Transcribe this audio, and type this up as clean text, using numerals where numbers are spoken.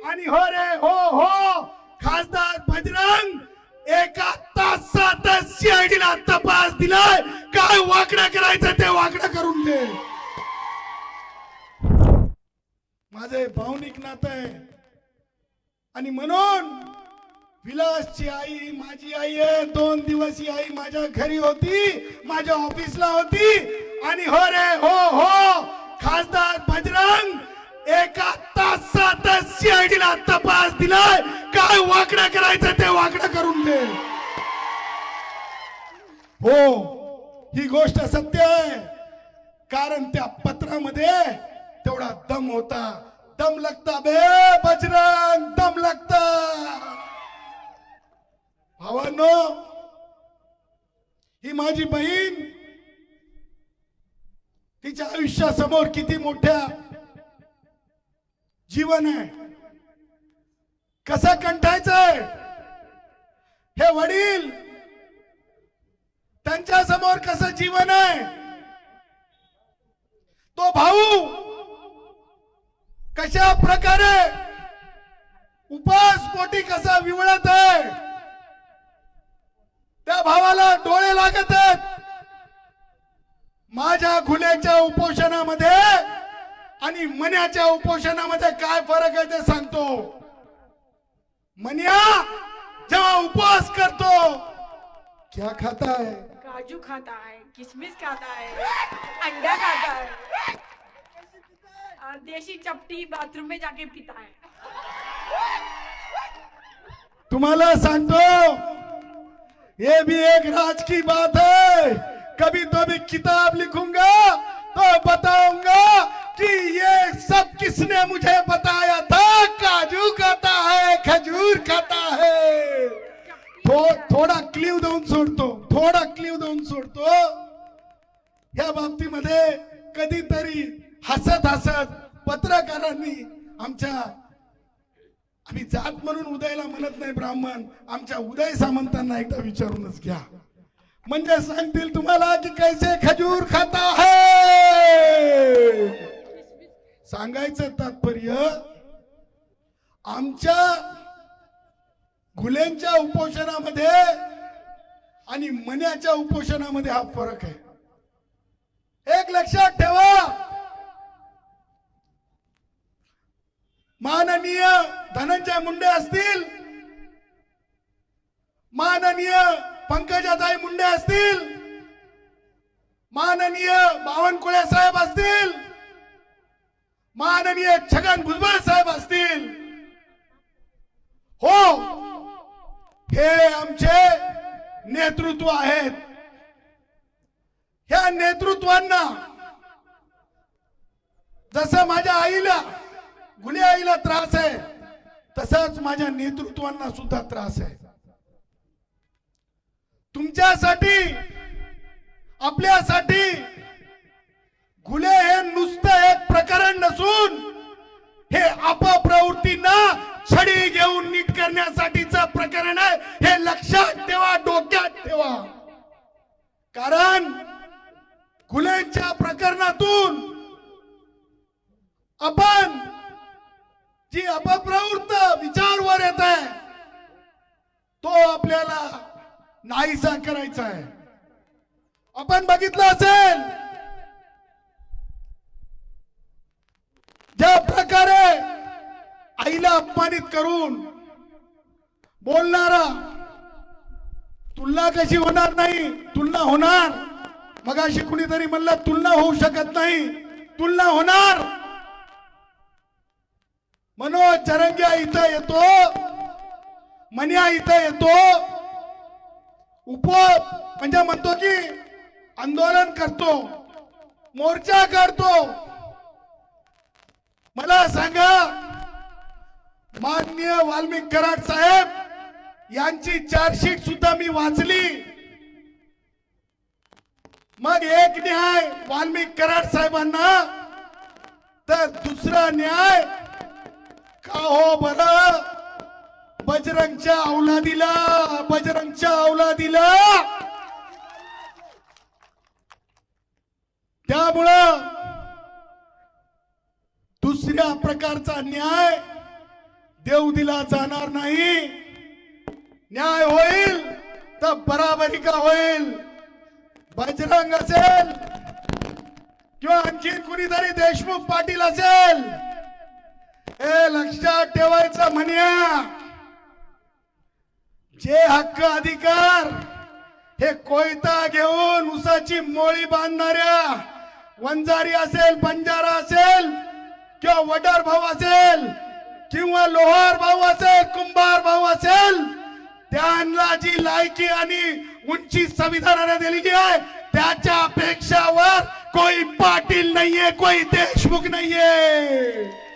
आणि हो रे हो हो खासदार बजरंग एका तासातच सीआयडीला तपास दिलाय. काय वाकडं करायचं ते वाकडं करून दे. माझे भावनिक नातं आहे आणि म्हणून विलासची आई माझी आई आहे. 2 दिवस ही आई माझ्या घरी होती, माझ्या ऑफिसला होती. आणि हो रे हो हो खासदार बजरंग एका तासातच सीआयडीला तपास दिलाय. काय वाकडं करायचं ते वाकडं करून दे. हो ही गोष्ट सत्य आहे, कारण त्या पत्रामध्ये तेवढा दम होता. दम लगता बे बजरंग, दम लगता. भावांनो, ही माझी बहीण, तिच्या आयुष्यासमोर किती मोठ्या जीवन आहे. कसं कंठायचंय हे वडील, त्यांच्या समोर कसं जीवन आहे. तो भाऊ कशा प्रकारे उपास पोटी कसा विवळत आहे. त्या भावाला डोळे लागत आहेत. माझ्या खुल्याच्या उपोषणामध्ये आणि मन्याच्या उपोषणामध्ये काय फरक आहे ते सांगतो. मन्या जेव्हा उपवास करतो क्या खाता है? काजू खाता है, किशमिश खाता है, अंडा खाता है और देसी चपटी बाथरूम में जाके पीता है. तुम्हाला सांगतो, ये भी एक राज की बात है. कभी तो भी किताब लिखूंगा तो बताऊंगा कि ये सब किसने मुझे बताया था. काजू खाता है, खजूर खाता है. थोडा क्लिव देऊन सोडतो, थोडा क्लिव देऊन सोडतो. या बाबतीमध्ये कधीतरी हसत हसत पत्रकारांनी आम्ही जात म्हणून उदयला म्हणत नाही ब्राह्मण, आमच्या उदय सामंतांना एकदा विचारूनच घ्या, म्हणजे सांगतील तुम्हाला की कैसे खजूर खाता है. सांगायचं तात्पर्य, आमच्या घुलेंच्या उपोषणामध्ये आणि मन्याच्या उपोषणामध्ये हा फरक आहे. एक लक्षात ठेवा, माननीय धनंजय मुंडे असतील, माननीय पंकजाताई मुंडे असतील, माननीय बावनकुळे साहेब असतील, माननीय छगन भुजबळ साहेब असतील, हो हे आमचे नेतृत्व आहेत. ह्या नेतृत्वांना जसं माझ्या आईला, गुले आईला त्रास आहे, तसाच माझ्या नेतृत्वांना सुद्धा त्रास आहे. तुमच्यासाठी, आपल्यासाठी गुले हे नुसतं एक प्रकरण नसून हे अपप्रवृत्तींना छडी घेऊन नीट करण्यासाठीचं प्रकरण आहे. हे लक्षात ठेवा, डोक्यात ठेवा. कारण गुलेंच्या प्रकरणातून आपण जी अपप्रवृत्त विचारवर येत आहे तो आपल्याला नाहीसा करायचा आहे. आपण बघितलं असेल ज्या प्रकारे आईला अपमानित करून बोलणारा, तुलना कशी होणार नाही, तुलना होणार. मगाशी कुणीतरी म्हणलं तुलना होऊ शकत नाही, तुलना होणार. मनोज जरंगे इथं येतो, मन्या इथं येतो, म्हणजे म्हणतो की आंदोलन करतो, मोर्चा काढतो. मला सांगा, माननीय वाल्मिक कराड साहेब यांची चार्जशीट सुद्धा मी वाचली. मग एक न्याय वाल्मिक कराड साहेबांना, तर दुसरा न्याय का हो बरं बजरंगच्या औलादीला, बजरंगच्या औलादीला. त्यामुळं दुसऱ्या प्रकारचा न्याय येऊ दिला जाणार नाही. न्याय होईल तर बराबरी का होईल. बजरंग असेल किंवा आणखीन कुणीतरी देशमुख पाटील असेल, हे लक्षात ठेवायचं. म्हणूया जे हक्क अधिकार हे कोयता घेऊन उसाची मोळी बांधणाऱ्या वंजारी असेल, बंजारा असेल किंवा वडार भाऊ असेल किंवा लोहार भाऊ असेल, कुंभार भाऊ असेल, त्यांना जी लायकी आणि उंची संविधानाने दिलेली आहे त्याच्या पेक्षावर कोई पाटील नाहीये, कोई देशमुख नाहीये.